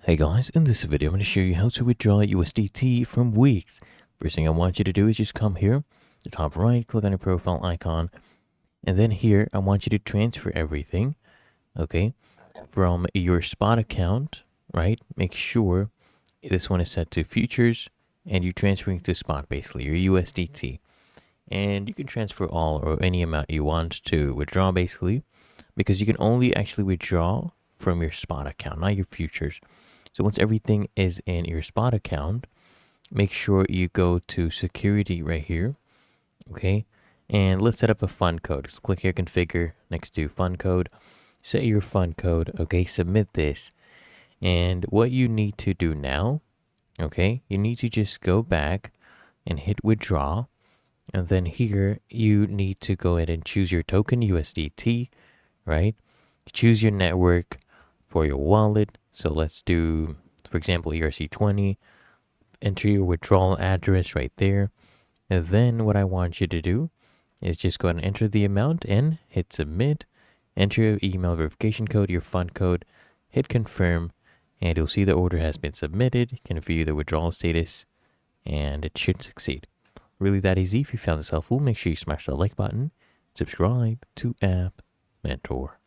Hey guys, in this video I'm going to show you how to withdraw USDT from Weex. First thing I want you to do is just come here, the top right, click on your profile icon, and then here I want you to transfer everything, okay, from your spot account, right? Make sure this one is set to futures and you're transferring to spot, basically, your USDT. And you can transfer all or any amount you want to withdraw, basically, because you can only actually withdraw from your spot account, not your futures. So once everything is in your spot account, make sure you go to security right here, okay? And let's set up a fund code. So click here, configure, next to fund code. Set your fund code, okay? Submit this. And what you need to do now, okay? You need to just go back and hit withdraw. And then here, you need to go ahead and choose your token USDT, right? Choose your network for your wallet. So let's do, for example, ERC20. Enter your withdrawal address right there. And then what I want you to do is just go ahead and enter the amount and hit submit. Enter your email verification code, your fund code, hit confirm, and you'll see the order has been submitted. You can view the withdrawal status, and it should succeed. Really that easy. If you found this helpful, make sure you smash that like button, subscribe to App Mentor.